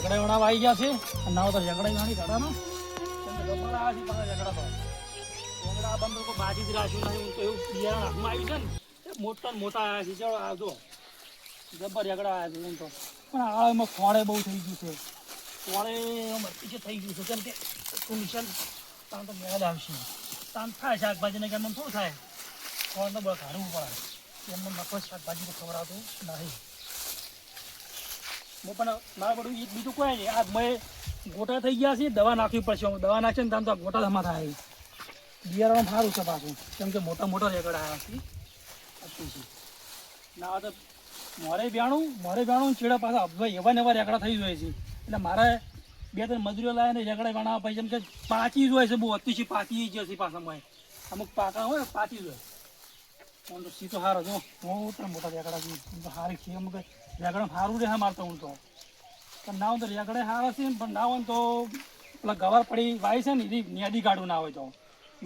રેગડા વણા આવી ગયા છે અને ના તો રેગડા વાણી કાઢાનો ગબ્બર આવે છે પાછા રેગડા તો રેગડા બંધ કોઈ બાજી જ રાખ્યું નહીં. હું તો એવું બિયારણ હાથમાં આવ્યું છે ને મોટા ને મોટા આવ્યા છે. ચાલો આવજો જબ્બર રેગડા આવ્યા છે. હું તો પણ આ એમાં ખોળે બહુ થઈ ગયું છે. ખોળે મરચી થઈ ગયું છે કેમ કે નિશાન તાન તો મેળ આવશે તાન થાય શાકભાજીને કેમ થોડું થાય ખોળ તો બહુ કાઢવું પડે એમને મફત શાકભાજી તો ખવડાવતું નહીં. હું પણ મારે બધું એક બીજું કોઈ નહીં. આ મેં ગોટા થઈ ગયા છે દવા નાખવી પડશે. દવા નાખશે ને તાન તો ગોટા જમા થાય. બિયારણ સારું છે પાછું કેમ કે મોટા મોટા રેગડા આવ્યા છે અતિશય ના તો મોરે બ્યાણું ચેડા પાછા ભાઈ એવા ને એવા રેગડા થઈ જાય છે. એટલે મારે 2-3 મજૂરીઓ લાવે ને રેગડા બનાવવા પછી જેમ કે પાકી જ હોય છે. બહુ અતિશય પાકી જ છે પાછા મેં અમુક પાકા હોય પાકી જ હોય. આમ તો સીધો સારો જો મોટા મોટા રેગડા છે તો સારી છે. અમુક રેગડા સારું રહે મારતો હું તો પણ ના હોય તો રેગડે સારા છે પણ ના હોય તો પેલા ગવાર પડી વાય છે ને એની નેદી કાઢું ના હોય તો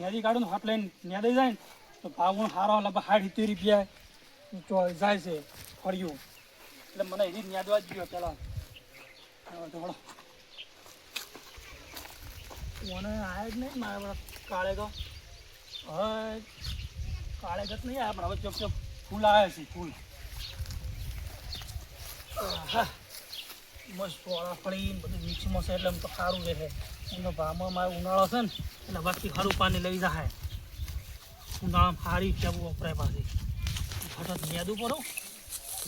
નેદી કાઢું હાથ લઈને નેદાઈ જાય ને તો ભાવ સારો લગભગ 60-70 રૂપિયા જાય છે ફળ્યું. એટલે મને એની નેદવા જ ગયો પેલા થોડો મને આવ્યા જ નહીં મારા બધા કાળે તો હવે કાળે ગત નહીં આવ્યા પણ હવે ચોક ચોક ફૂલ આવ્યા છે ફૂલ મસ્ત વાળા ફળી બધું મિક્સમાં છે એટલે એમ તો સારું રહે. એનો ભાવમાં મારે ઉનાળો છે ને એટલે બાકી સારું પાણી લઈ જાય ઉનાળામાં સારી ચેવું વપરાય પાછી ફટત નેદું પડું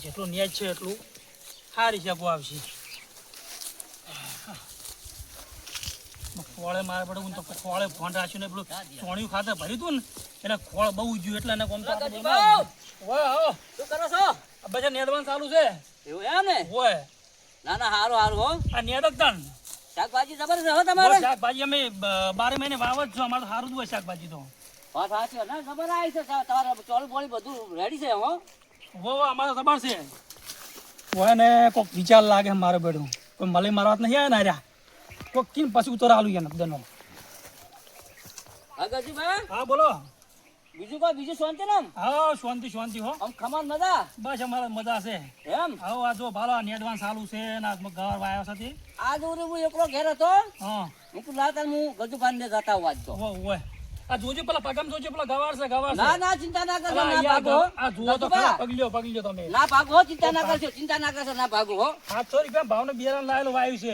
જેટલું નેજ છે એટલું સારી ચેવું આવશે. ખોળે મારે પડે હું તો ખોળે ફોન રાખ્યું ને પેલું ચોણિયું ખાતે ભર્યું હતું ને એટલે ખોળ બહુ જ્યું એટલે એને ગમતો શું કરો છો? બધા નેદવાનું ચાલુ છે એવું એમ ને હોય. ના ના હારું હારું હો આ નેદક તન શાકભાજી જબરદસ્ત હો તમારે. શાકભાજી અમે 12 મહિને વાવ જ છો. અમારે તો સારું જ હોય શાકભાજી તો. વાત સાચી ના જબર આવી છે તમારે ચોલ બોળી બધું રેડી છે હો. અમારે ખબર છે હોય ને કોઈક વિચાર લાગે મારે બેઠું કોઈ મલે મારવા નહીં આવે ને રહ્યા કોઈક કિન પછી ઉતર આલું ગયા બધાનો. અગરજીભાઈ હા બોલો. બીજું કોઈ બીજું શાંતિ ને હા શાંતિ હો. આમ ખમાન મજા બસ અમારે મજા છે એમ. હા આ જો ભાલો નેડવાન ચાલુ છે ને ગવાર વાયો સાથે. આજ હું એકલો ઘેર હતો હા હું તો લાતા હું ગજુભાઈ ને જતા હું આજ તો. હોય આ જોજો પેલા પગમ જોજો પેલા ગવાર છે ના ના ચિંતા ના કરશો ના ભાગો. આ જુઓ તો ખરા પગલ્યો તમે ના ભાગો ચિંતા ના કરશો ના ભાગો હો. 700 રૂપિયા ભાવનો બિયારણ લાયેલો વાયુ છે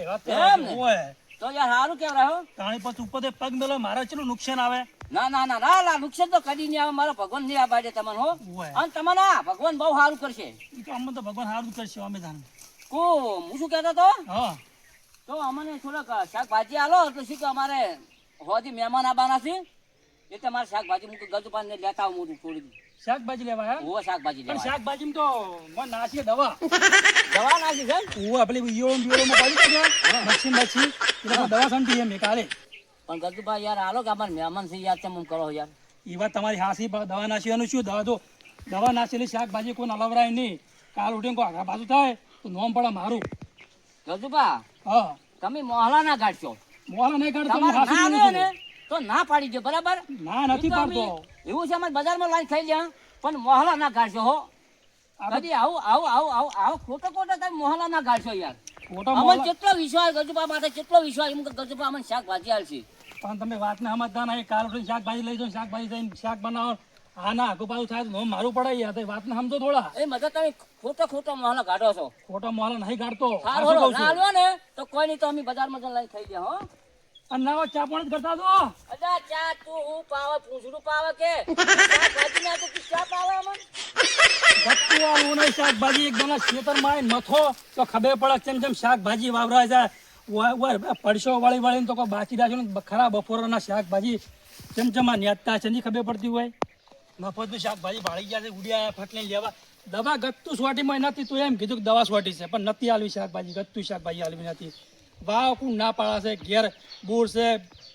એમ ને? હોય તો યાર સારું કેવડાય હો. તાણી પછી ઉપર પગ મેલો મારે ચેટલું નુકસાન આવે. ના ના ના ના ના નુકસાન તો કદી નહીં આવે. મારો ભગવાન નહીં આપાડે તમને હો. હોય અને તમને ભગવાન બહુ સારું કરશે. એ તો અમને તો ભગવાન સારું કરશે અમે જાણ. કો હું શું કહેતો તો હા તો અમને થોડાક શાકભાજી આલો એટલે શું કે અમારે હોજી મહેમાન આવવાના છે એટલે મારે શાકભાજી હું ગજુપાન ને લેતા આવું મોટું થોડી દી. શાકભાજી લેવા હે હોવે શાકભાજી પણ લેવા. શાકભાજી તો મને નાસી દવા દવા નાખી છે ઓ આપણે ઈયોળમાં પડી ગયા મચ્છી એટલે દવા સંટી એમ કાલે. પણ ગજુભાઈ યાર આલો કે અમારે મહેમાન છે યાર ચમ કરો યાર. એ વાત તમારી હાસી દવા નાસીવાનું શું દવા નાસેલી શાકભાજી કોઈ નલવરાય નહીં. કાલ ઉઠીને કોઈ આગા પાછું થાય તો નોમ પડે મારું. ગજુભા હા તમે મોહલા ના ગાડશો મોહલા નહીં કાઢતો હું તમારે ના હાસી આવ્યો ને તો ના પાડી દો બરાબર. ના નથી પાડતો. એવું છે અમારે બજારમાં લાઈન ખાઈ લ્યા પણ મોહલા ના ગાડશો હો. કદી આવું ખોટો તમે મોહલા ના ગાડશો યાર. ખોટો અમને મોહલા કેટલો વિશ્વાસ ગજુભા માટે કેટલો વિશ્વાસ એમ કે ગજુભા અમને શાકભાજી આલશે. પણ તમે વાતને સમજતા નહીં. કાલ ઉઠીને શાકભાજી લઈ જાઓ શાકભાજી થઈને શાક બનાવો હા ના આગુ પાછું થાય તો નોમ મારું પડે યાર. તો વાતને સમજો થોડા. એ મજા તમે ખોટો મોહલા ગાડો છો. ખોટો મોહલા નહીં કાઢતો. સારું હળો, ના હાલવો ને તો કોઈ નહીં તો અમે બજારમાં જઈને લઈને ખાઈ ગયા હો. અને ના ચા પાણી જ કરતા દો. અજા ચા તું હું પાવે પૂંછડું પાવે કે શાકભાજી ના તો તું ચા પાવે અમને. ગત્તુ આવું નહીં શાકભાજી એકદમ ખેતરમાં આવીને મથો તો ખબર પડે જેમ શાકભાજી વાવરાય જાય પડશો વાળીને તો કોઈ બાચી રાખ્યો ને ખરા બપોરના શાકભાજી જેમ આ નેતા છે નહીં ખબર પડતી હોય. મફતનું શાકભાજી ભાળી ગયા છે ઉડ્યા ફટલે લેવા દવા ગત્તુ સોટીમાં નથી તો એમ કીધું કે દવા સોટી છે પણ નથી આલવી શાકભાજી ગત્તુ શાકભાજી આલવી નથી. વાવ કોણ ના પાડે છે ઘેર બોર છે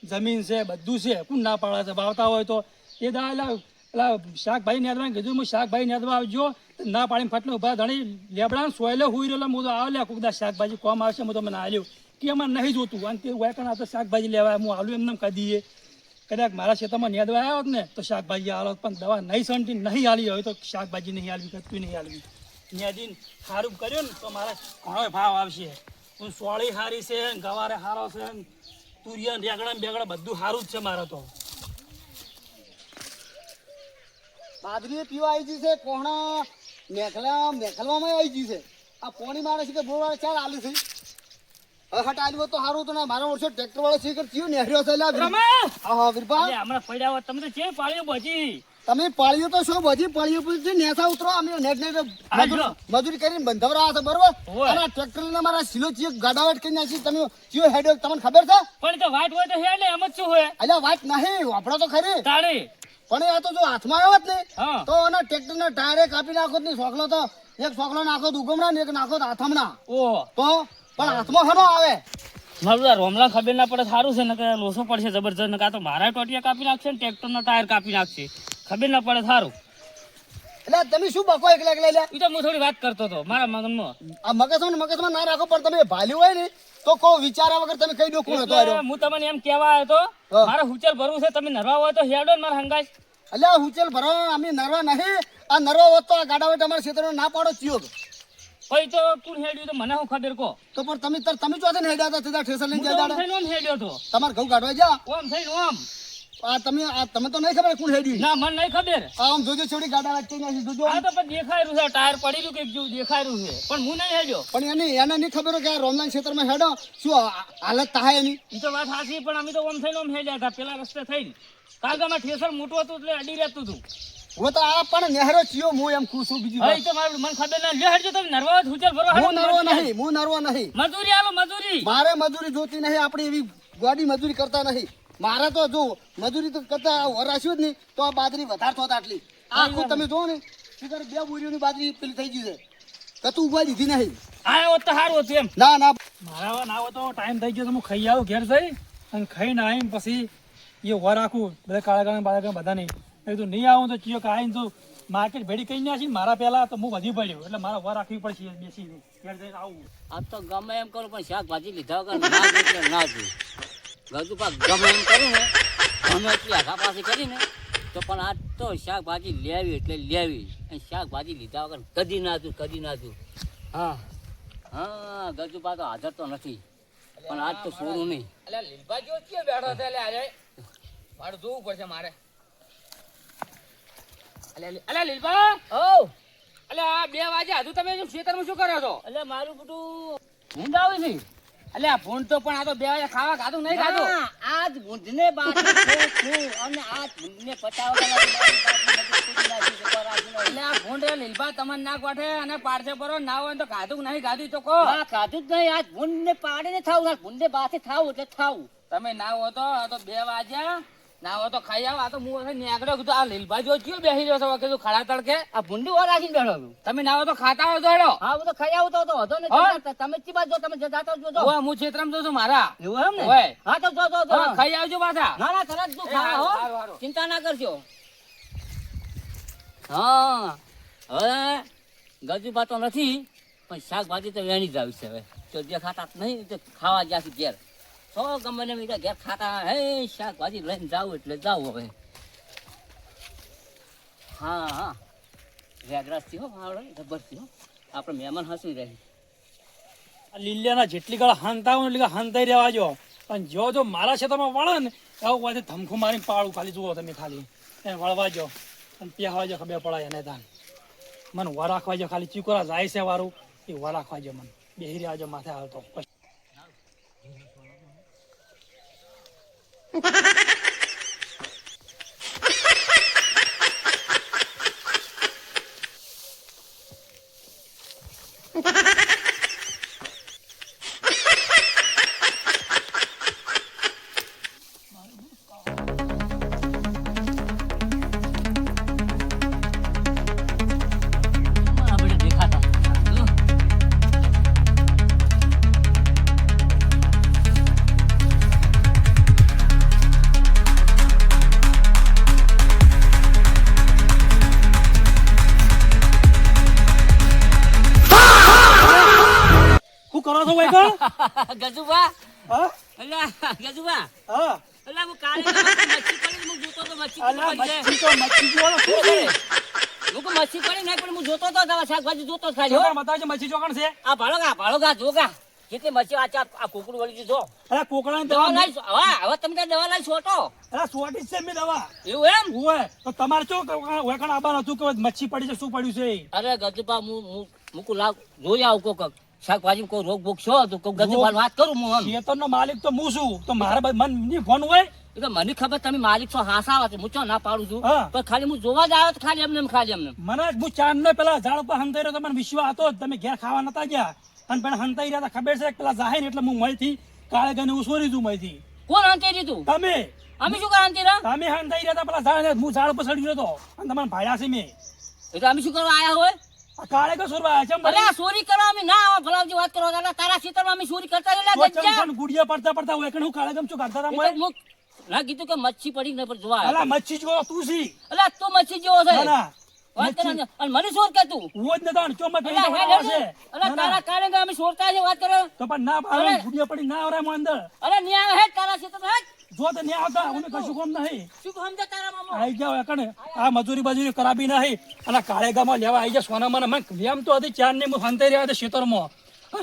જમીન છે બધું છે કોણ ના પાડે છે વાવતા હોય તો એ દા પેલા શાકભાજી નેદવા કીધું હું શાકભાજી નેદવા આવજો ના પાડીને ફટલે ઉભા ધણી લેબડા સોયલે હુઈ રહેલો હું તો આવ્યા કોકદા શાકભાજી કોમ આવશે હું તો મને આવ્યો કે અમારે નહીં જોતું અને તે વાયકણ આ તો શાકભાજી લેવા હું આલું એમને કહી દઈએ. કદાચ મારા ખેતરમાં નેદવા આવ્યો હોત ને તો શાકભાજી આલો પણ દવા નહીં સંટી નહીં આલી હોય તો શાકભાજી નહીં આલવી કતું નહીં આલવી. નેદીને સારું કર્યું ને તો મારે ઘણો ભાવ આવશે. સોળી હારી છે ગવારે હારો છે તુરિયા રેગડા ને બેગડા બધું સારું જ છે મારે તો. બાજરી પીવા આવી ગઈ છે કોહણા મેખલવામાં આવી ગઈ છે આ પોણી મારે છે કે બોર વાળા ચાર આલુ છે હવે હટ આલ્યો તો સારું તો ના મારા વર્ષો ટ્રેક્ટર વાળો છે કે ચિયો નેહર્યો છે લા હા વીરપા અરે હમણાં પડ્યા હોત તમે તો છે પાળીઓ બચી. તમે પાળ્યો તો શું બધી પાળ્યો પછી નેસા ઉતરો અમે નેટ મજૂરી કરીને બંધવરા છે બરોબર હોય. અને ટ્રેક્ટર ને મારા સિલો ચિયો ગાડાવટ કરી નાખી તમે ચિયો હેડો તમને ખબર છે પણ તો વાટ હોય તો હે ને એમ જ શું હોય અલ્યા વાત નહીં વાપરો તો ખરી તાળી. પણ આ તો જો હાથમાં આવ્યો જ ને હા તો એના ટ્રેક્ટર ના ટાયરે કાપી નાખો જ નહીં સોકલો તો એક સોકલો નાખો તો ઉગમણા ને એક નાખો તો હાથમણા ઓહો તો પણ હાથમાં હનો આવે મારું આ રોમલા ખબર ના પડે સારું છે ને કે લોસો પડશે જબરજસ્ત ને કાં તો મારા ટોટિયા કાપી નાખશે ને ટ્રેક્ટરનો ટાયર કાપી નાખશે ખબર ના પડે સારું. એટલે તમે શું બકો એકલા એકલા લે એ તો હું થોડી વાત કરતો હતો મારા મગનમાં. આ મગજમાં ના રાખો પણ તમે ભાલ્યું હોય ને તો કોઈ વિચાર્યા વગર તમે કઈ દો કોણ હતો એટલે હું તમને એમ કહેવા આવ્યો તો હા. મારે હુચલ ભરવું છે તમે નરવા હોય તો હેડો ને મારા હંગાજ. અલ્યા હુચેલ ભરવા અમે નરવા નહીં આ નરવા હોત તો આ ગાડાવટ અમારા ક્ષેત્રનો ના પાડો ચિયો પછી તો તું હેડ્યું તો મને શું ખબર કહો. તો પણ તમે ચોથે ને હેડ્યા હતા સીધા ઠેસર લઈને હું તો જતા ઓમ થઈને ઓમ હેડ્યો તો તમારે ઘઉં કાઢવા જા ઓમ થઈને ઓમ. આ તમે તો નહીં ખબર કોણ હેડ્યું ના મને નહીં ખબર. આમ જોજો છોડી ગાડા વાંચી નાખી જોજો આ તો પણ દેખાય રહ્યું છે ટાયર પડી રહ્યું કે જેવું દેખાય રહ્યું છે પણ હું નહીં હેડ્યો. પણ એને નહીં ખબર હોય કે આ રોમલાન ક્ષેત્રમાં હેડો શું હાલત થાય એની એ તો વાત સાચી પણ અમે તો ઓમ થઈને ઓમ હેડ્યા હતા પેલા રસ્તે થઈને કારણ કે અમારે ઠેસર મોટું હતું એટલે અડી રહેતું હતું. હું તો આ પણ નેહરો ચિયો હું એમ ખુશ છું બીજી હવે વાત. ઈ તો મારું મને ખબર ના લે હેડજો તમે નરવા હોય તો હુચલ ભરવા હું નરવો નહીં મજૂરી આલો મજૂરી. મારે મજૂરી જોતી નહીં આપણી એવી ગાડી મજૂરી કરતા નહીં મારે તો જો મજૂરી તો કરતા વરાશ્યું જ નહીં તો આ બાજરી વધારે થોત આટલી આખું તમે જો ને શીખર બે બોરીઓની બાજરી પેલી થઈ ગઈ છે કતું ઉભા દીધી નહીં આ હોત તો સારું હતું એમ. ના મારા ના હોય તો ટાઈમ થઈ ગયો તો હું ખાઈ આવું ઘેર જઈ અને ખાઈને આવીને પછી એ વાર રાખું બધા કાળા બાળા બધા નહીં એ તો નહીં આવું તો ચિયો આવીને તો માર્કેટ ભેડી કઈ નાખી મારા પહેલા તો હું વધી પડ્યો એટલે મારા વાર રાખવી પડશે બેસીને ઘેર જઈને આવું. આ તો ગમે એમ કરું પણ શાકભાજી લીધા વગર ના દઉં એટલે ના દઉં ગજુ પાક ગમે એમ કરું ને ગમે એટલી આઘાપાછી કરીને તો પણ આ તો શાકભાજી લેવી એટલે લેવી અને શાકભાજી લીધા વગર કદી ના દઉં હા હા ગજુ પાક તો હાજર તો નથી પણ આજ તો છોડું નહીં. એટલે લીલબા જો ક્યાં બેઠો છે એટલે આજે મારે જોવું પડશે મારે. અલે લીલબા ઓ અલે આ 2 વાગે હજુ તમે ખેતરમાં શું કરો છો? એટલે મારું બધું ઊંઘ આવે છે. અલે આ ભૂંડ તો પણ આ તો 2 વાગે ખાવા ખાધું નહીં ખાધું. ના, આજ ભૂંડને બાકી છું અને આજ ભૂંડને પચાવવા એટલે આ ભૂંડ એ લીલબા તમને ના કોઠે અને પાડશે પરો ના હોય તો ખાધું નહીં ખાધું તો કહો. ખાધું જ નહીં આજ ભૂંડને પાડીને થાવું ભૂંડને બાથી થાવું એટલે થાવું. તમે ના હો તો આ તો 2 વાગ્યા ના હો તો ખાઈ આવો. આ તો હું નીકળ્યો કીધું આ લીલબા જો કયો બેસી રહ્યો છો કીધું ખડા તડકે આ ભૂંડી વાર રાખીને બેઠો છું. તમે ના હો તો ખાતા હો તો હેડો. હા હું તો ખાઈ આવું તો હતો ને હા? તમે ચી બાજુ તમે જતા તો જોજો ઓય, હું ક્ષેત્રમાં જઉં છું મારા. એવું એમ ને ઓય. હા તો જો હા, ખાઈ આવજો પાછા. ના ના તરત તું એ ખા હારું, હો હારું, હારું. ચિંતા ના કરજો. હા હવે ગજુબા તો નથી પણ શાકભાજી તો વેણી જ આવી છે હવે તો દેખાતા જ નહીં તો ખાવા ગયા છે ઘેર તો ગમે ને બીજા ઘેર ખાતા હે શાકભાજી લઈને જાવ એટલે જાવ હવે. હા રેગરાસથી હો આવડે જબરથી હો આપણે મહેમાન હસી રહી. આ લીલિયાના જેટલી ગાળા હાંતા હોય એટલી ગાળા હાંતાઈ રહેવા જો પણ જો મારા ક્ષેત્રમાં વળે ને આવું પાછી ધમખું મારીને પાડું ખાલી જુઓ તમે ખાલી એને વળવા જો અને પ્યાવા જો ખબર પડાય એને તાન મને વાર રાખવા જો ખાલી ચીકોરા જાય છે વારું એ વાર રાખવા જો મને બેહી રહ્યા જો માથે આવતો આપણે દેખાતા જો. શું કરો છો ભાઈ ગજુબા હા અલ્યા ગજુબા હા અલ્યા હું કાલે મચ્છી પડી હું જોતો તો મચ્છી અલા પડી મચ્છી તો મચ્છી જોવાનો શું છે હું કે મચ્છી પડી નહીં પણ હું જોતો તો દવા શાકભાજી જોતો જ ખાલી હો. ચોકણ બતાવજો મચ્છી ચોકણ છે આ ભાળો ગા જોગા કેટલી મચ્છી આ કુકડું વળી દીધો અરે કોકડાની દવા દવા લાવી હવે તમે ત્યાં દવા લાવી છોટો અરે સોટી જ છે મેં દવા એવું એમ હોય તો તમારે શું વેકણ આબાર હતું કે મચ્છી પડી છે શું પડ્યું છે અરે ગજુભા મુકું લાવ જોઈ આવું કોક શાકભાજી કોઈ રોગ બોગ છો તો કોક ગજુભા વાત કરું હું આમ ખેતરનો માલિક તો હું છું તો મારે મન ની ફોન હોય એ તો મને ખબર તમે માલિક છો હાસા આવે છે હું ચો ના પાડું છું હા. પણ ખાલી હું જોવા જ આવ્યો તો ખાલી એમને મને હું ચાંદ ને પેલા ઝાડ ઉપર હંતાઈ રહ્યો તો મને વિશ્વાસ હતો જ તમે ઘેર ખાવા નતા ગયા અને પેલા હંતાઈ રહ્યા હતા ખબર છે કે પેલા જાહે ને એટલે હું મળથી કાળે ગને ઉસોરી તું મળથી કોણ અંતે દીધું તમે અમે શું કરવા અંતે રહ્યા તમે હંતાઈ રહ્યા હતા પેલા ઝાડ હું ઝાડ ઉપર ચડી ગયો હતો અને તમારે ભાડ્યા છે મેં એ તો અમે શું કરવા આયા હોય આ કાળે કે સોરવા છે અરે આ ચોરી કરવા અમે ના આવા ભલાવજી વાત કરો અલા તારા ખેતરમાં અમે ચોરી કરતા રહેલા ગજ્જા ગુડિયા પડતા પડતા હોય કે હું કાળે ગમ છું કરતા હતા એ મોય તો મુક ના કીધું કે મચ્છી પડી ને પર જોવા અલા મચ્છી જો તું સી અલા તું મચ્છી જેવો છે ના ના વાત કરે અને મને ચોર કે તું હું જ નતા ચોમાં પેલી અલા દવા આવે છે અલા તારા કારણે અમે ચોરતા છે વાત કરો તો પણ ના ભાવે ગુડિયા પડી ના આવરે અંદર અરે ન્યા હે તારા ખેતરમાં હે જો તો ન્યા આવતા હું કશું કામ નહીં શું સમજે તારા મામો આઈ જાવ એકને આ મજૂરી બાજુરી કરાવી નહીં અને કાળે ગામાં લેવા આઈ જા સોના મને મને એમ તો હતી ચાર ને હું હંતાઈ રહ્યા હતા ખેતરમાં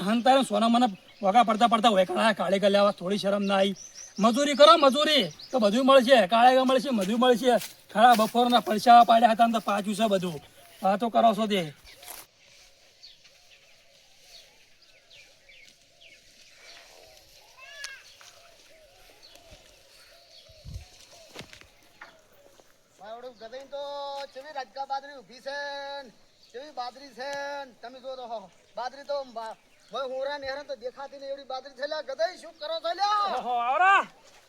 હંતાઈ સોના મને વગા પડતા પડતા હોય કાળા કાળે ગા લેવા થોડી શરમ ના આવી મજૂરી કરો મજૂરી તો બધું મળશે કાળે ગા મળશે બધું મળશે ખરા બપોરના પૈસા પાડ્યા હતા ને તો પાછું છે બધું હા તો કરો છો તે મારું ગધેન તો ચેવી રાજકા બાજરી ઊભી છે ને, ચેવી બાજરી છે ને, તમે જો તો બાજરી તો હોય હોરા નેહરા તો દેખાતી નહીં એવડી બાજરી છે લ્યા. ગધેઈ શું કરો છો લ્યા? ઓહો આવરા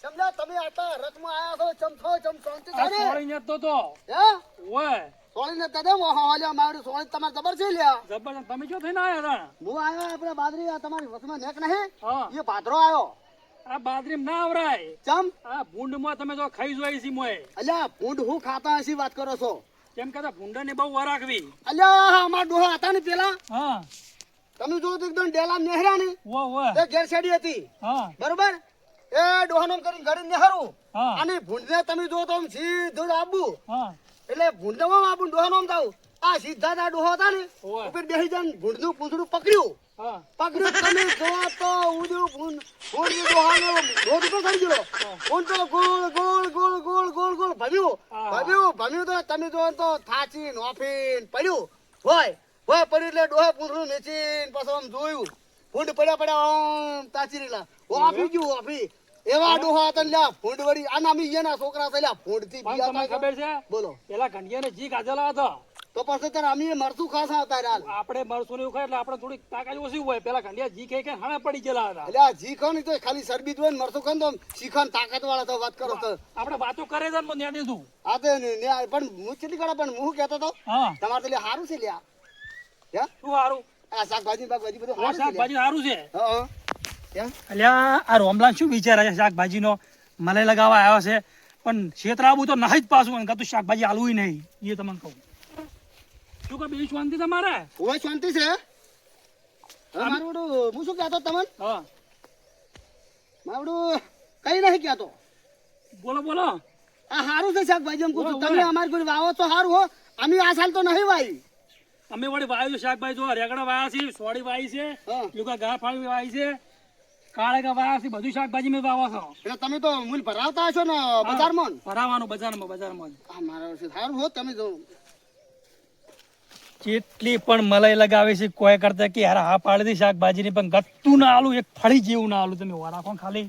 સમજા તમે આટલા રથમાં આયા છો ચમ શાંતિ આ છે ને? સોળી ને તો હે ઓય સોળીને તદે ઓહો લ્યા મારું સોળી તમારે જબર છે લ્યા. જબરજસ્ત તમે જો થઈને આયા હતા હું આયો આપણે બાજરી આ તમારી વસમાં નેક નહીં હા એ ભાદરો આયો આ બાજરી ના આવરાય ચમ આ ભૂંડમાં તમે જો ખાઈ જોઈ છી મોય અલ્યા ભૂંડ હું ખાતા હશી વાત કરો છો? કેમ કે ભૂંડા ને બહુ વરાકવી અલ્યા અમાર ડોહા હતા ને પેલા હા તમે જો તો એકદમ ડેલા નેહર્યા ને વો એ ઘેરછેડી હતી હા બરોબર એ ડોહાનો કરીને ઘડી નેહરું હા અને ભૂંડને તમે જો તો આમ સીધું જ આબુ હા એટલે ભૂંડમાં આબુ ડોહાનો આમ થાવ આ સીધા જ આ ડોહા હતા ને ઓય. ઉપર બેસી જાય ભૂંડનું પૂંછડું પકડ્યું હા તમે જો તો ઉડ્યું ભૂંડનું ડોહાને રોડ ઉપર ચડી ગયો ભૂંડ તો ગોળ ગોળ ગોળ ગોળ ગોળ ગોળ ભમ્યું ભમ્યું તો તમે જો તો થાચી નોફીન પડ્યું હોય પડ્યું એટલે ડોહા પૂંછડું નીચીને પાછું આમ જોયું ભૂંડ પડ્યા આમ તાચી રેલા ઓફી ગયું ઓફી એવા ડોહા હતા લ્યા ભૂંડ વળી આ નામી એના છોકરા હતા લ્યા ભૂંડ થી પણ તમને ખબર છે બોલો પેલા ઘંટિયાને જી કાજેલા હતા તો પછી તારે અમે મરતું ખાસા હતા યાર આપણે મરસું ને એવું ખાય એટલે આપણે થોડીક તાકાત ઓછી હોય પેલા ઘંટિયા જી ખાઈ હાણે પડી ગયેલા હતા એટલે આ જી ખાન તો ખાલી શરબી જોઈને મરતું ખાન તો શીખાન તાકાત વાળા તો વાત કરો તો આપણે વાતો કરે છે ને ત્યાં દીધું આ તો પણ હું કેટલી કાઢા પણ હું કહેતો તો હા તમારે તો લ્યા સારું છે લ્યા હે શું સારું આ શાકભાજી બાકભાજી બધું આ સારું છે લ્યા. શાકભાજી સારું છે હા હે? અલ્યા આ રોમલાન શું વિચારે છે શાકભાજીનો મને લગાવવા આવ્યો છે પણ છેતરાવું તો નહીં જ પાછું અને કાં તો શાકભાજી આલવું નહીં એ તમને કહું શું કે બીજું શાંતિ તમારે ઓય શાંતિ છે હવે મારું બધું હું શું કહેતો તમને હા મારું બધું કઈ નહીં કહેતો બોલો બોલો આ સારું છે શાકભાજી એમ કહું છું. ઓય, તમે ઓય. અમારી કોઈ વાવો તો સારું હો અમે આ સાલ તો નહીં વાવી અમે વળી વાયું છે શાકભાજી જો રેગડા વાયા છે સોડી વાઈ છે હા. લુકા ઘા ફાળી વાઈ છે કાળેગા વાયા છે બધું શાકભાજી મેં વાવો છો એટલે તમે તો મૂલ ભરાવતા હશો ને બજારમાં ને? ભરાવાનું બજારમાં જ આ મારા છે સારું હો તમે જો જેટલી પણ મલાઈ લગાવે છે કોઈ કરતા કે યાર હા પાડી દી શાકભાજી ની પણ ગત્તું ના આલું એક ફળી જેવું ના આલું તમે રાખો ખાલી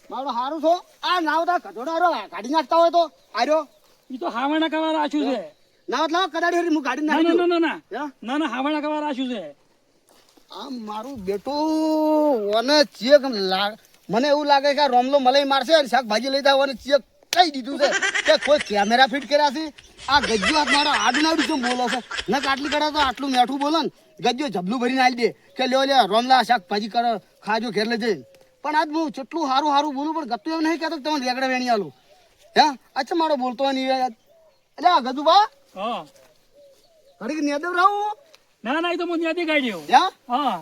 મારું સારું છો આ નાવતા કચોડારો કાઢી નાખતા હોય તો આર્યો એ તો હાવણા કવા રાખ્યું છે નાવત લાવો કદાડી હરી હું કાઢી ના નાખી ના દઉં. ના ના હે? ના ના હાવણા કવા રાખ્યું છે આ મારું બેટું અને ચેક મને એવું લાગે કે આ રોમલો મલાઈ મારશે અને શાકભાજી લઈ જાવ અને ચેક કઈ દીધું છે કે કોઈ કેમેરા ફિટ કર્યા છે આ ગજ્જો હાથ મારા આડું નાડું કેમ બોલો છે ન આટલી કરે તો આટલું મેઠું બોલો ને ગજ્જો જબલું ભરીને આવી દે કે લ્યો લે રોમલા શાકભાજી કરો ખાજો ઘેર લઈ જઈને પણ આજ હું જેટલું સારું બોલું પણ ગતું એવું નહીં કહેતો કે તમે રેગડા વેણી આલું હે અચ્છા મારો બોલતો નહીં એટલે આ ગદુબા હા ઘડીક નેદવ રહું ના ના એ તો હું ન્યાથી કાઢ્યો હે હા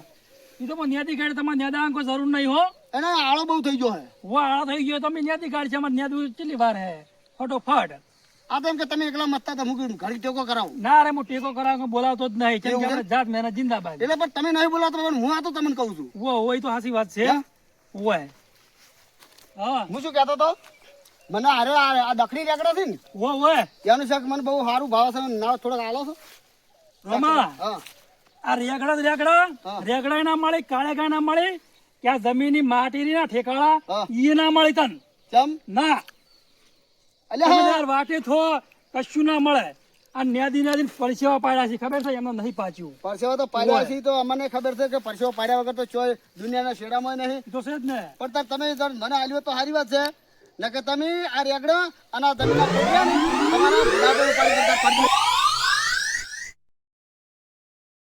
એ તો હું ન્યાથી કાઢ્યો તમારે ન્યાદા કોઈ જરૂર નહીં હો એને આળો બહુ થઈ ગયો હે વાળા થઈ ગયો તમે ન્યાથી કાઢશે અમારે ન્યાદ કેટલી વાર હે ફટોફટ આ તો એમ કે તમે એકલા મતતા તો હું ઘડી ટેકો કરાવું. ના રે હું ટેકો કરાવ બોલાવતો જ નહીં કેમ કે આપણે જાત મહેનત જિંદાબાદ એટલે પણ તમે નહીં બોલાતો પણ હું આ તો તમને કહું છું. હોય તો હાસી વાત છે હે? હોય હા હું શું કહેતો હતો મને હારે આ દખડી રેકડા છે ને હોય એનું શાક મને બહુ સારું ભાવ છે ના થોડોક આલો છો. રમા હા આ રેગડા જ રેગડા હા. રેગડા ના મળે કાળે કાય ના મળે ક્યાં જમીનની માટી ના ઠેકાણા હા. ઈ ના મળે તન ચમ ના એટલે તમે યાર વાટે થો કશું ના મળે આ નેદી પરસેવા પાડ્યા છે ખબર છે એમને નહીં પાચ્યું પરસેવો તો પાડ્યા છે તો અમને ખબર છે કે પરસેવો પાડ્યા વગર તો ચોય દુનિયાના શેડામાં નહીં. એ તો છે જ ને પણ તાર તમે તાર મને આલ્યો તો સારી વાત છે ને કે તમે આ રેગડા અને આ જમીનના ટોટિયા ને તમારા બુઢાપે ઉપાડી કરતા ફરજો.